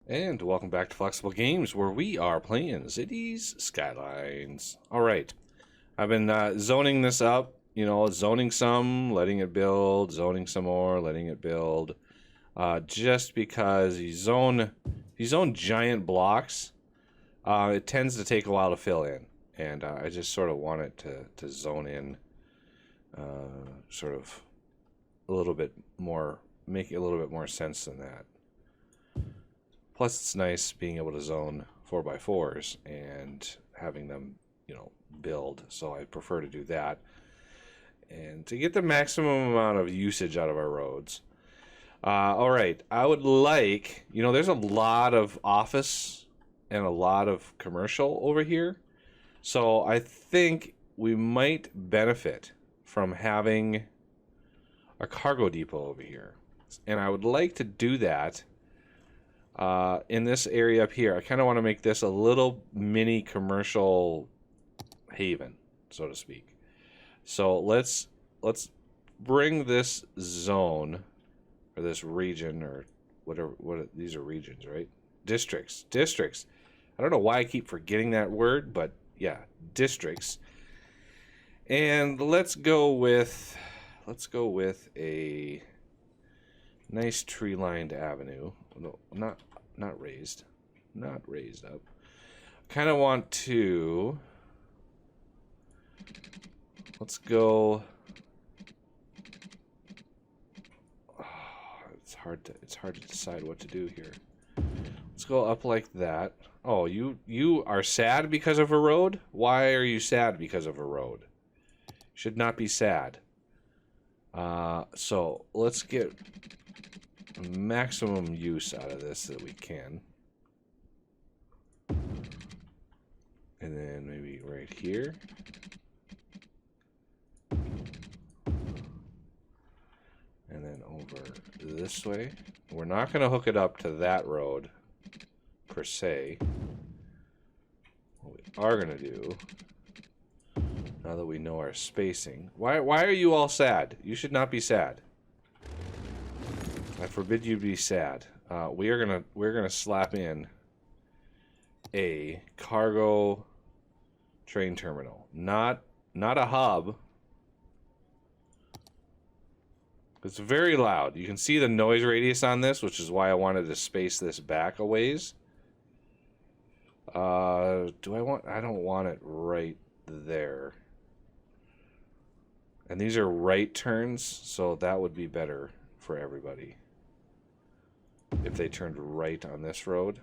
And welcome back to Flexible Games, where we are playing Cities Skylines. Alright, I've been zoning this up, zoning some, letting it build, zoning some more, letting it build. Just because you zone giant blocks, it tends to take a while to fill in. And I just sort of want it to zone in sort of a little bit more, make it a little bit more sense than that. Plus, it's nice being able to zone 4x4s and having them, build. So I prefer to do that. And to get the maximum amount of usage out of our roads. All right, I would like, there's a lot of office and a lot of commercial over here. So I think we might benefit from having a cargo depot over here. And I would like to do that in this area up here. I kind of want to make this a little mini commercial haven, so to speak. So let's bring this zone, or this region, or whatever. These are regions, right? Districts. I don't know why I keep forgetting that word, but yeah, districts. And let's go with a nice tree-lined avenue. No, not raised up. Kind of want to. Let's go. Oh, it's hard to decide what to do here. Let's go up like that. Oh, you are sad because of a road? Why are you sad because of a road? Should not be sad. So let's get maximum use out of this that we can. And then maybe right here. And then over this way. We're not going to hook it up to that road, per se. What we are going to do, now that we know our spacing. Why are you all sad? You should not be sad. I forbid you to be sad. We're gonna slap in a cargo train terminal, not a hub. It's very loud. You can see the noise radius on this, which is why I wanted to space this back a ways. I don't want it right there. And these are right turns, so that would be better for everybody if they turned right on this road.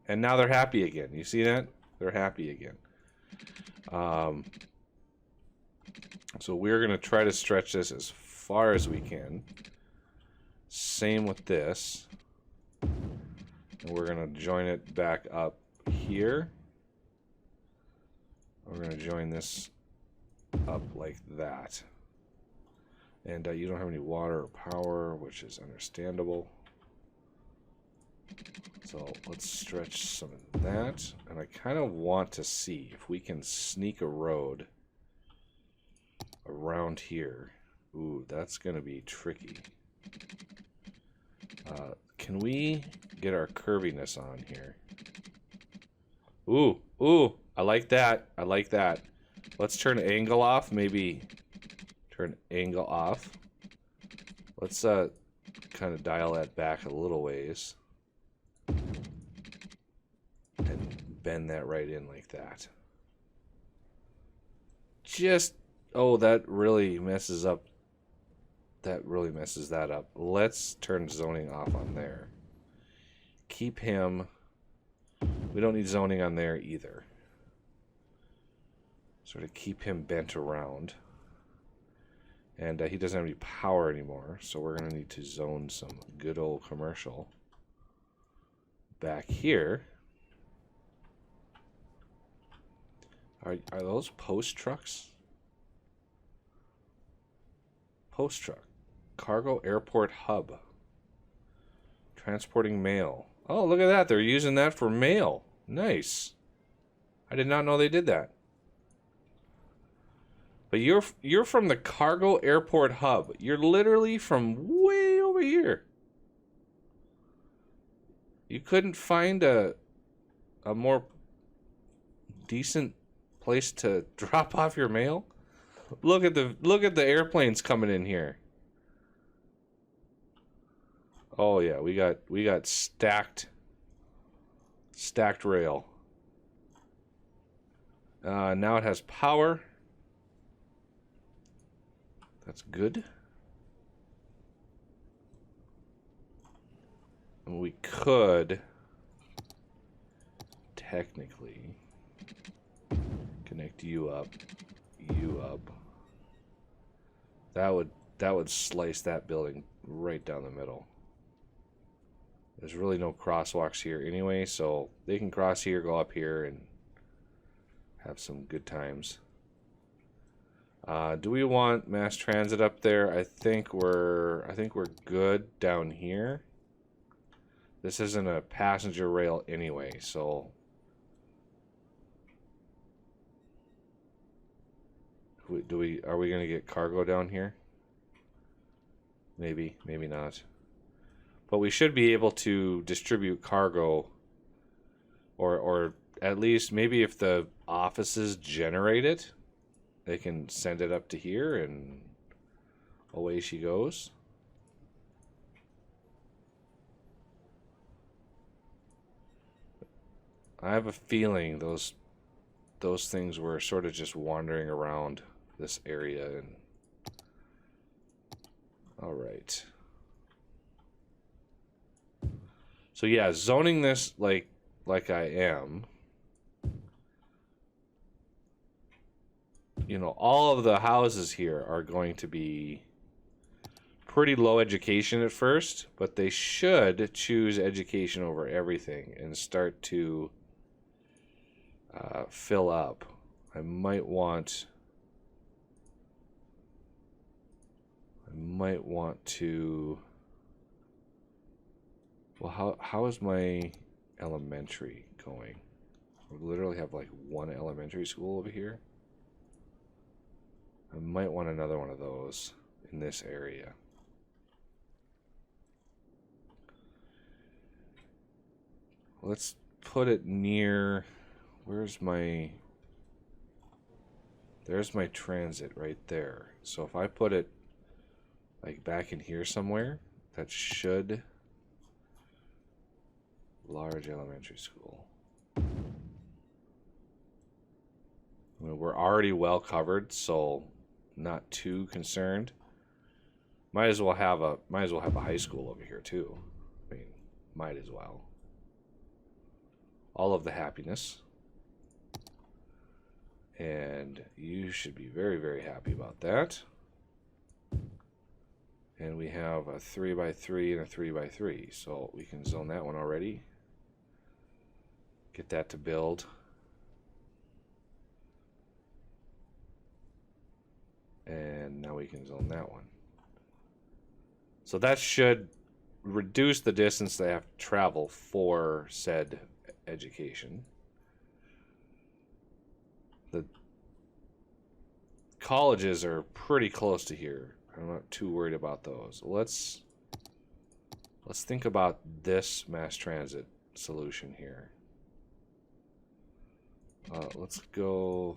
And now they're happy again. You see that? They're happy again. So we're going to try to stretch this as far as we can. Same with this. And we're going to join it back up here. We're going to join this up like that. And you don't have any water or power, which is understandable. So let's stretch some of that. And I kind of want to see if we can sneak a road around here. Ooh, that's going to be tricky. Can we get our curviness on here? Ooh, I like that. I like that. Let's turn angle off. Maybe turn angle off. Let's kind of dial that back a little ways. And bend that right in like that. That really messes up. That really messes that up. Let's turn zoning off on there. Keep him. We don't need zoning on there either. Sort of keep him bent around. And he doesn't have any power anymore, so we're going to need to zone some good old commercial back here. Are those post trucks? Post truck. Cargo airport hub. Transporting mail. Oh, look at that. They're using that for mail. Nice. I did not know they did that. But you're from the cargo airport hub. You're literally from way over here. You couldn't find a more decent place to drop off your mail? Look at the airplanes coming in here. Oh yeah, we got stacked rail. Now it has power. That's good. And we could technically connect you up. That would slice that building right down the middle. There's really no crosswalks here anyway, so they can cross here, go up here, and have some good times. Do we want mass transit up there? I think we're good down here. This isn't a passenger rail anyway, so are we gonna get cargo down here? Maybe not. But we should be able to distribute cargo, or at least maybe if the offices generate it, they can send it up to here and away she goes. I have a feeling those things were sort of just wandering around this area. And all right. So yeah, zoning this like I am. You know, all of the houses here are going to be pretty low education at first, but they should choose education over everything and start to fill up. I might want to. Well, how is my elementary going? We literally have like one elementary school over here. I might want another one of those in this area. Let's put it near. There's my transit right there. So if I put it like back in here somewhere, that should. Large elementary school. I mean, we're already well covered, so not too concerned. Might as well have a high school over here too. I mean, might as well. All of the happiness. And you should be very, very happy about that. And we have a 3x3 and a 3x3, so we can zone that one already. Get that to build. And now we can zone that one. So that should reduce the distance they have to travel for said education. The colleges are pretty close to here. I'm not too worried about those. Let's think about this mass transit solution here. Let's go.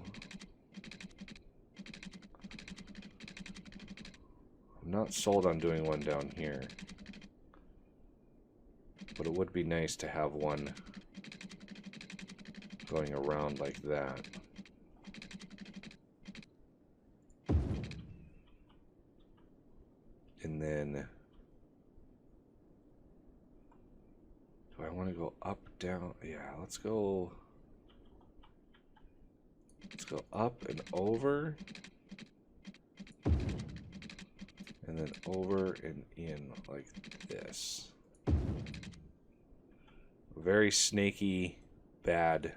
I'm not sold on doing one down here, but it would be nice to have one going around like that. And then, do I want to go up, down? Yeah, let's go up and over. And then over and in like this. Very snaky, bad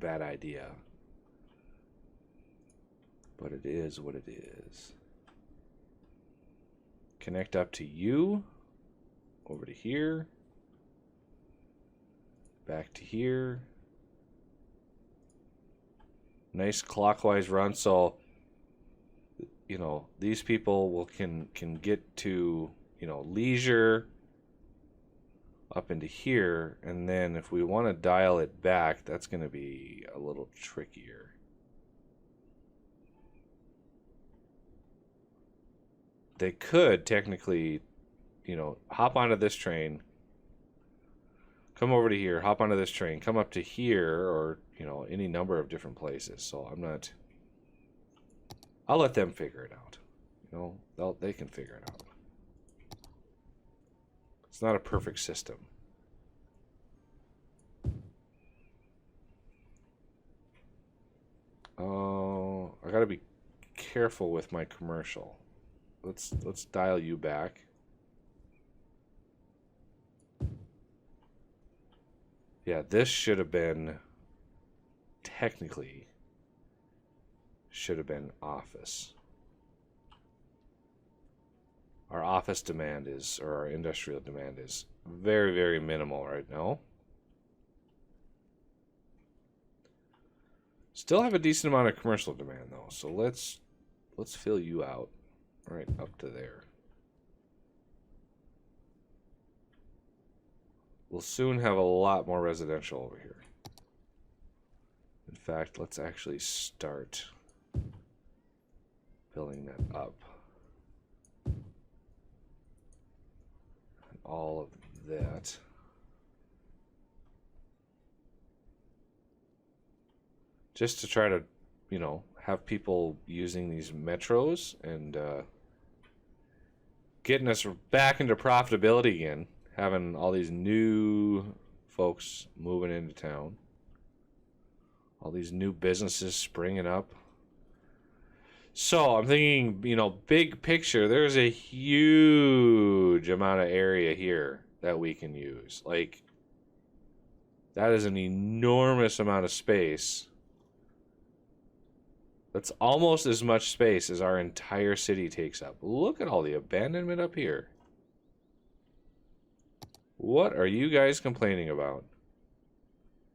idea. But it is what it is. Connect up to you. Over to here. Back to here. Nice clockwise run, so you know, these people can get to, you know, leisure up into here, and then if we want to dial it back, that's going to be a little trickier. They could technically, you know, hop onto this train, come over to here, hop onto this train, come up to here, or, you know, any number of different places. So I'll let them figure it out. You know, they can figure it out. It's not a perfect system. Oh, I gotta be careful with my commercial. Let's dial you back. Yeah, this should have been technically should have been office. Our office demand is, or our industrial demand is very, very minimal right now. Still have a decent amount of commercial demand though, so let's fill you out right up to there. We'll soon have a lot more residential over here. In fact, let's actually start filling that up. And all of that. Just to try to, you know, have people using these metros and getting us back into profitability again. Having all these new folks moving into town. All these new businesses springing up. So I'm thinking, you know, big picture, there's a huge amount of area here that we can use. Like, that is an enormous amount of space. That's almost as much space as our entire city takes up. Look at all the abandonment up here. What are you guys complaining about?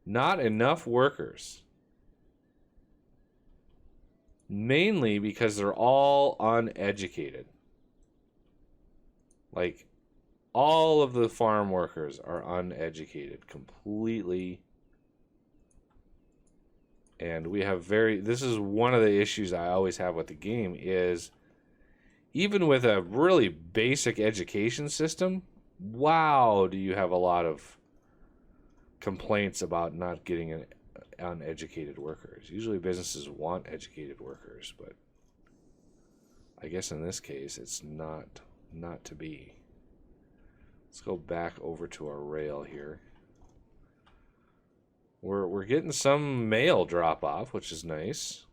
Not enough workers. Mainly because they're all uneducated. Like, all of the farm workers are uneducated completely. And we have this is one of the issues I always have with the game is even with a really basic education system, wow, do you have a lot of complaints about not getting uneducated workers. Usually businesses want educated workers, but I guess in this case it's not to be. Let's go back over to our rail here. We're getting some mail drop off, which is nice.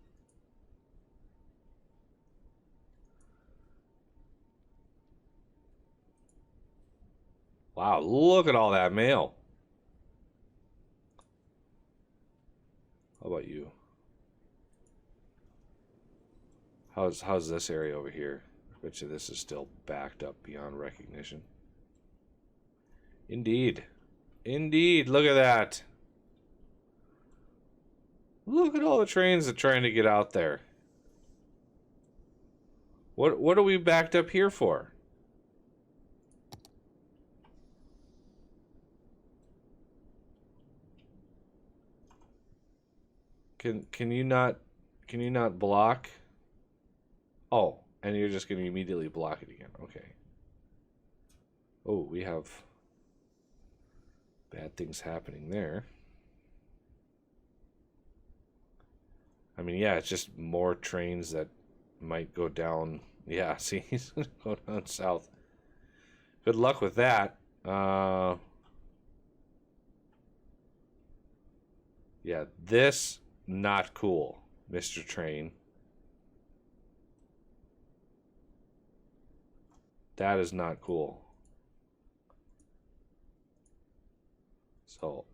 Wow, look at all that mail. How about you? How's this area over here? I bet you this is still backed up beyond recognition. Indeed. Indeed, look at that. Look at all the trains that are trying to get out there. What are we backed up here for? Can you not block? Oh, and you're just going to immediately block it again. Okay. Oh, we have bad things happening there. I mean, yeah, it's just more trains that might go down. Yeah, see, he's going to go down south. Good luck with that. Yeah, this, not cool, Mr. Train. That is not cool. So,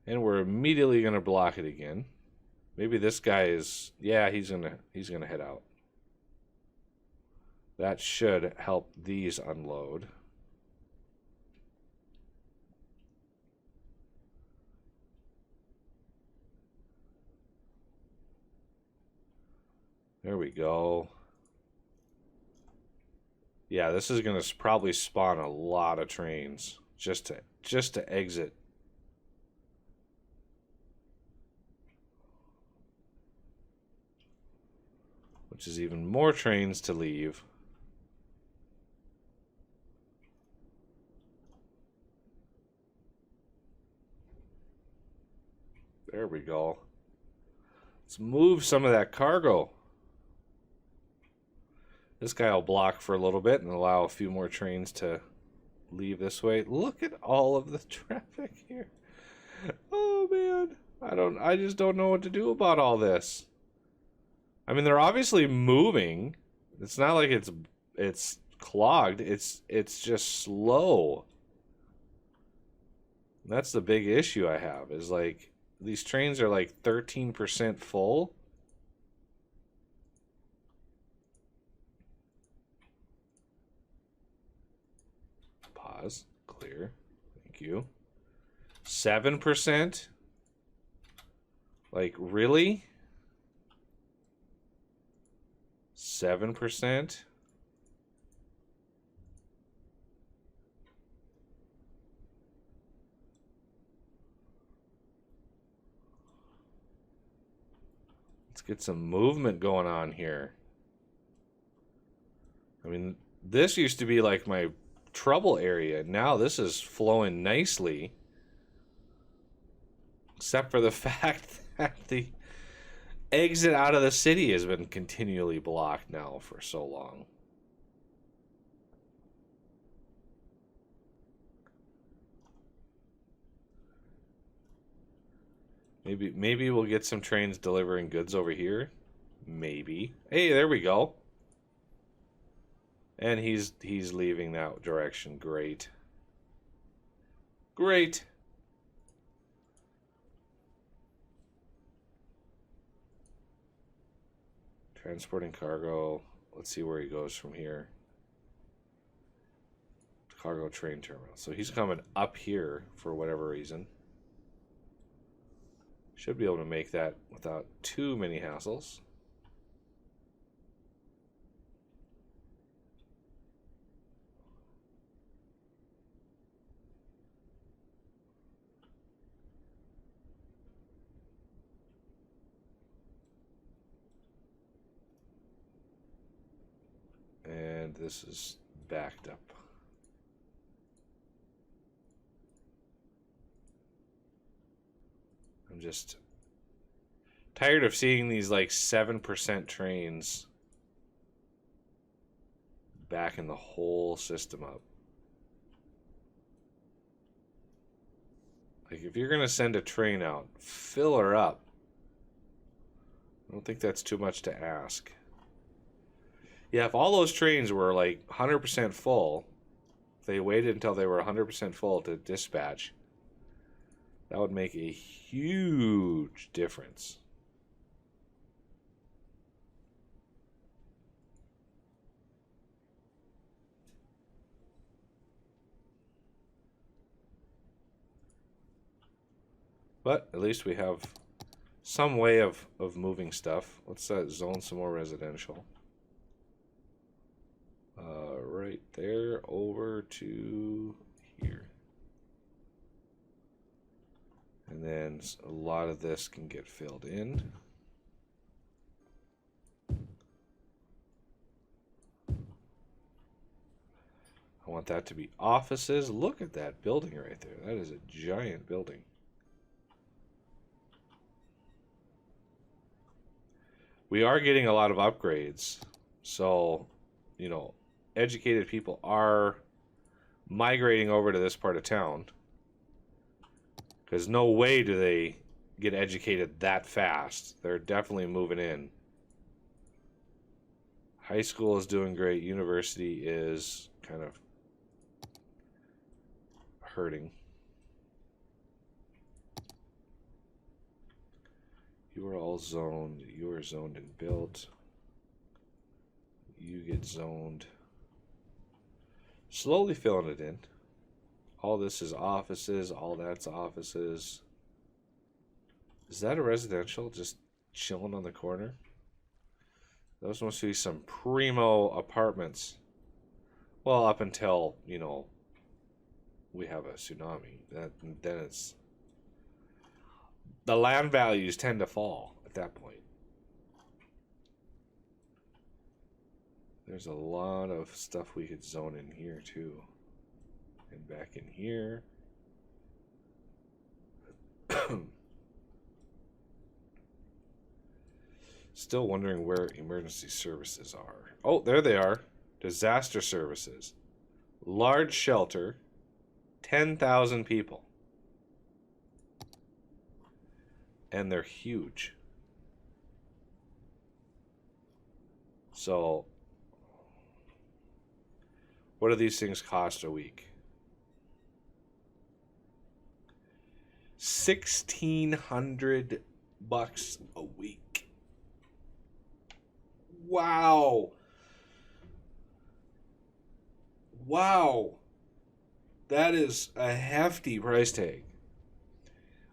and we're immediately going to block it again. Maybe this guy is, yeah, he's going to head out. That should help these unload. There we go. Yeah, this is gonna probably spawn a lot of trains just to exit. Which is even more trains to leave. There we go. Let's move some of that cargo. This guy will block for a little bit and allow a few more trains to leave this way. Look at all of the traffic here. Oh man, I just don't know what to do about all this. I mean, they're obviously moving. It's not like it's clogged. It's just slow. That's the big issue I have, is like these trains are like 13% full. Pause. Clear. Thank you. 7%? Like, really? 7%? Let's get some movement going on here. I mean, this used to be like my trouble area. Now this is flowing nicely. Except for the fact that the exit out of the city has been continually blocked now for so long. Maybe we'll get some trains delivering goods over here. Maybe. Hey, there we go. And he's leaving that direction. Great. Great. Transporting cargo. Let's see where he goes from here. Cargo train terminal. So he's coming up here for whatever reason. Should be able to make that without too many hassles. And this is backed up. I'm just tired of seeing these like 7% trains backing the whole system up. Like, if you're going to send a train out, fill her up. I don't think that's too much to ask. Yeah, if all those trains were like 100% full, if they waited until they were 100% full to dispatch, that would make a huge difference. But at least we have some way of moving stuff. Let's zone some more residential. Right there over to here. And then a lot of this can get filled in. I want that to be offices. Look at that building right there. That is a giant building. We are getting a lot of upgrades. So, you know, educated people are migrating over to this part of town. Because no way do they get educated that fast. They're definitely moving in. High school is doing great. University is kind of hurting. You are all zoned. You are zoned and built. You get zoned. Slowly filling it in. All this is offices. All that's offices. Is that a residential just chilling on the corner? Those must be some primo apartments. Well, up until, you know, we have a tsunami. Then it's... The land values tend to fall at that point. There's a lot of stuff we could zone in here, too. And back in here. Still wondering where emergency services are. Oh, there they are. Disaster services. Large shelter. 10,000 people. And they're huge. So, what do these things cost a week? $1,600 a week. Wow. Wow. That is a hefty price tag.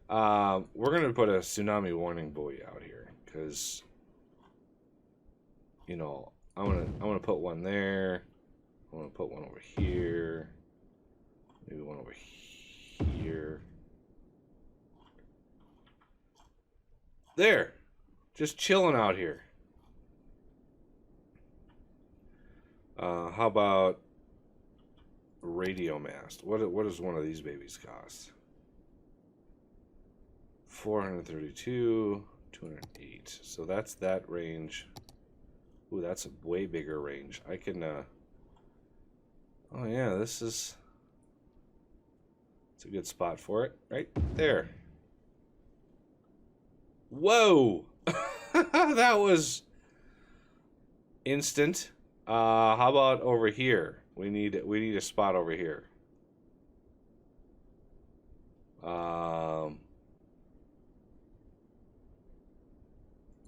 We're going to put a tsunami warning buoy out here because, you know, I'm gonna put one there. I'm gonna put one over here. Maybe one over here. There, just chilling out here. How about radio mast? What does one of these babies cost? 432, 208. So that's that range. Ooh, that's a way bigger range. I can, oh yeah, it's a good spot for it. Right there. Whoa! That was instant. How about over here? We need a spot over here.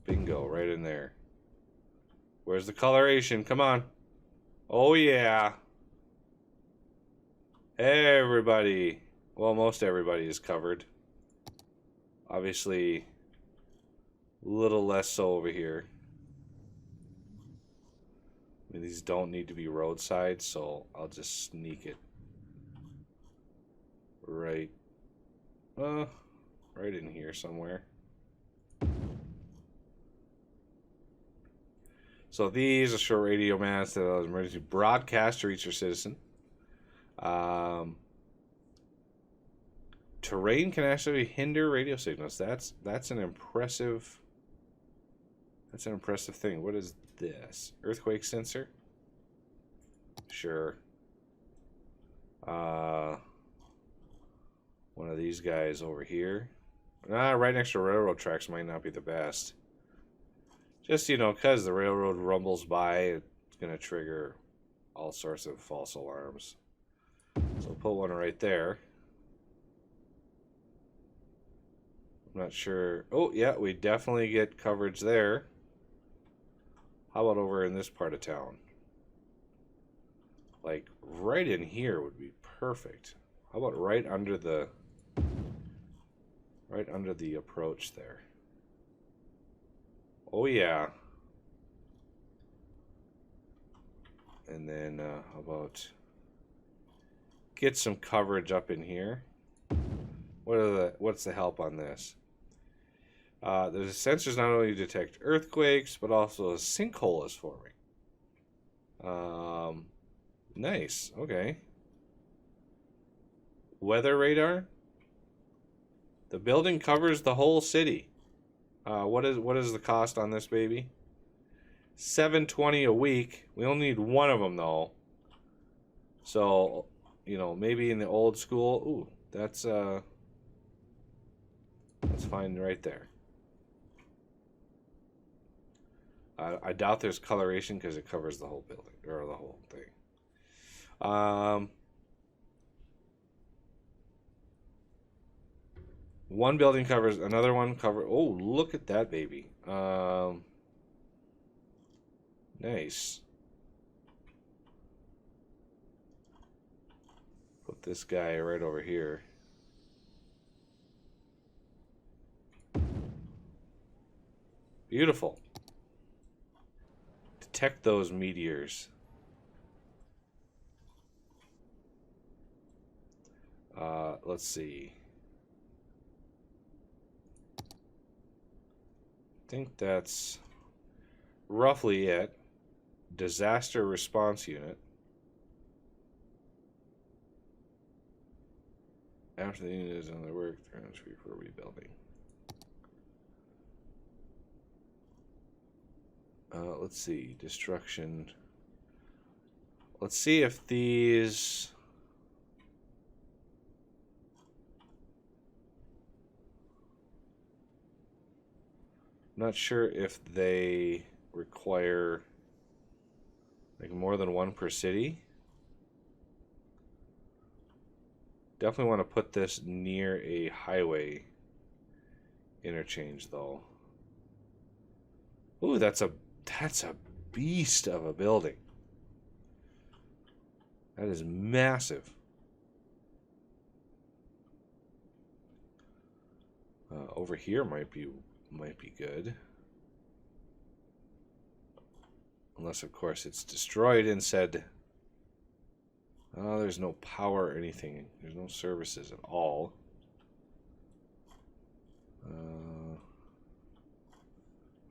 Bingo, right in there. Where's the coloration? Come on. Oh yeah. Everybody. Well, most everybody is covered. Obviously, a little less so over here. I mean, these don't need to be roadside, so I'll just sneak it right in here somewhere. So these are short radio masts that allows emergency broadcast to reach your citizen. Terrain can actually hinder radio signals. That's an impressive thing. What is this? Earthquake sensor? Sure. One of these guys over here. Right next to railroad tracks might not be the best. Just, you know, because the railroad rumbles by, it's going to trigger all sorts of false alarms. So we'll put one right there. I'm not sure. Oh, yeah, we definitely get coverage there. How about over in this part of town? Like, right in here would be perfect. How about right under the approach there? Oh, yeah. And then, how about get some coverage up in here? What's the help on this? There's sensors not only detect earthquakes, but also a sinkhole is forming. Nice. Okay. Weather radar. The building covers the whole city. What is the cost on this baby? $720 a week. We only need one of them though. So, you know, maybe in the old school. Ooh, that's fine right there. I doubt there's coloration because it covers the whole building or the whole thing. One building covers another one cover. Oh, look at that baby. Nice. Put this guy right over here. Beautiful. Detect those meteors. Let's see. I think that's roughly it. Disaster response unit. After the unit is on their work, they're going to be for rebuilding. Let's see. Destruction. Let's see if these... I'm not sure if they require like more than one per city. Definitely want to put this near a highway interchange though. Ooh, that's a beast of a building. That is massive. Over here might be good. Unless of course it's destroyed and said, oh, there's no power or anything. There's no services at all.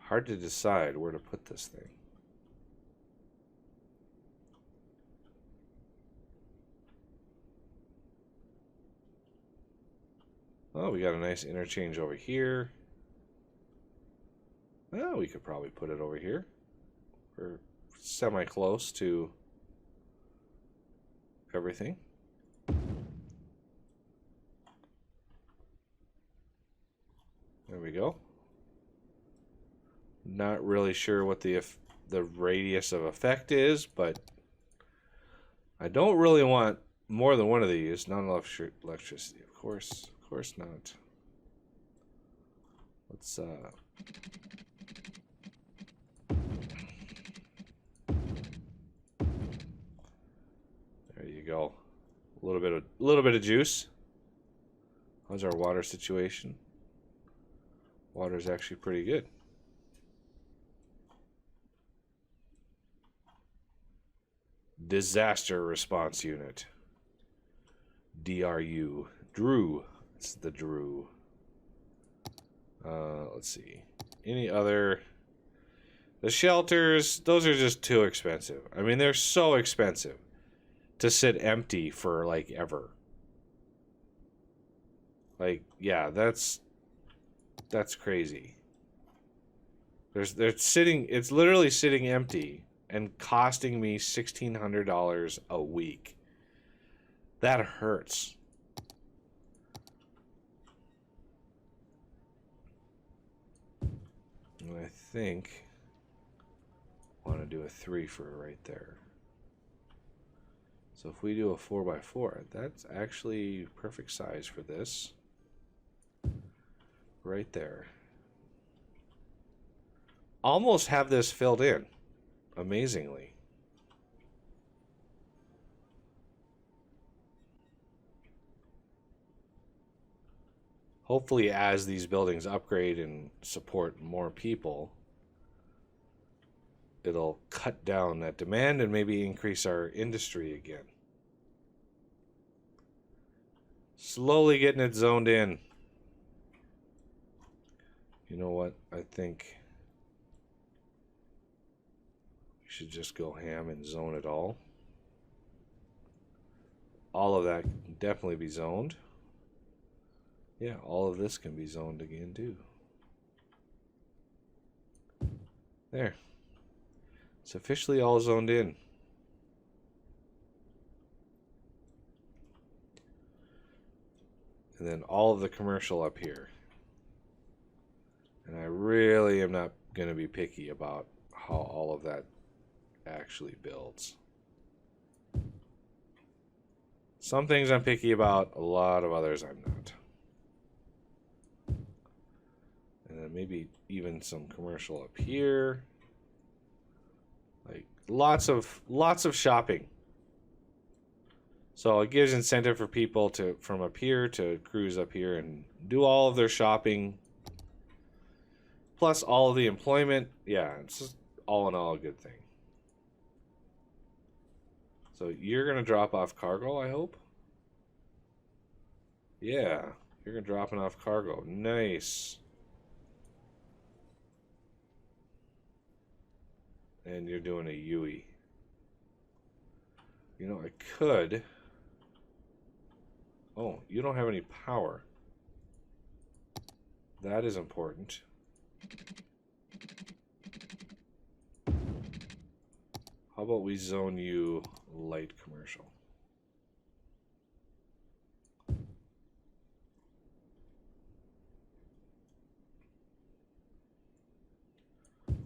Hard to decide where to put this thing. Oh, we got a nice interchange over here. Well, we could probably put it over here. We're semi-close to everything. There we go. Not really sure what the radius of effect is, but I don't really want more than one of these. Not enough electricity, of course not. Let's there you go. A little bit of juice. How's our water situation? Water's actually pretty good. Disaster response unit. DRU. Drew. It's the Drew. Let's see. Any other... The shelters, those are just too expensive. I mean, they're so expensive to sit empty for, like, ever. Like, yeah, that's crazy. It's literally sitting empty and costing me $1,600 a week. That hurts. And I think I want to do a 3 for right there. So if we do a 4x4, that's actually perfect size for this. Right there. Almost have this filled in. Amazingly. Hopefully as these buildings upgrade and support more people, it'll cut down that demand and maybe increase our industry again. Slowly getting it zoned in. You know what? I think we should just go ham and zone it all. All of that can definitely be zoned. Yeah, all of this can be zoned again too. There. It's officially all zoned in. And then all of the commercial up here. And I really am not going to be picky about how all of that actually builds. Some things I'm picky about, a lot of others I'm not. And then maybe even some commercial up here. Like lots of shopping. So it gives incentive for people to from up here to cruise up here and do all of their shopping. Plus all of the employment. Yeah, it's just all in all a good thing. So you're going to drop off cargo, I hope. Yeah, you're dropping off cargo. Nice. And you're doing a UE. You know, I could... Oh, you don't have any power. That is important. How about we zone you light commercial?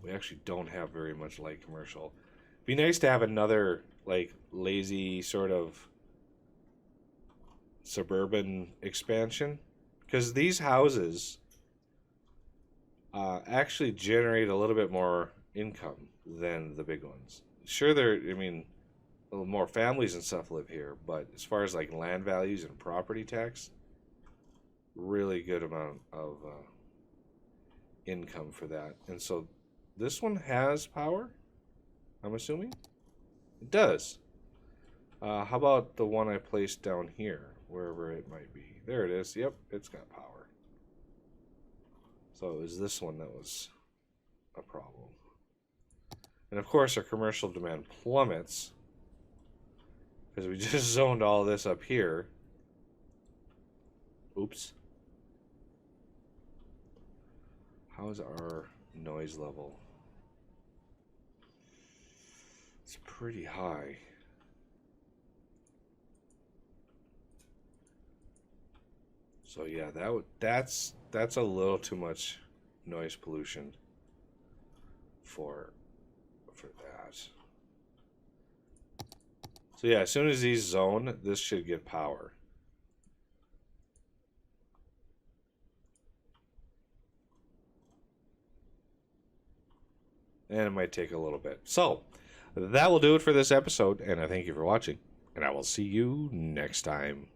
We actually don't have very much light commercial. Be nice to have another, like, lazy sort of suburban expansion. Because these houses actually generate a little bit more income than the big ones. Sure, I mean, a little more families and stuff live here, but as far as like land values and property tax, really good amount of income for that. And so this one has power, I'm assuming? It does. How about the one I placed down here, wherever it might be? There it is. Yep, it's got power. So it was this one that was a problem. And of course, our commercial demand plummets because we just zoned all this up here. Oops. How's our noise level? It's pretty high. So yeah, that's a little too much noise pollution for that. So yeah, as soon as these zone, this should get power. And it might take a little bit. So that will do it for this episode, and I thank you for watching, and I will see you next time.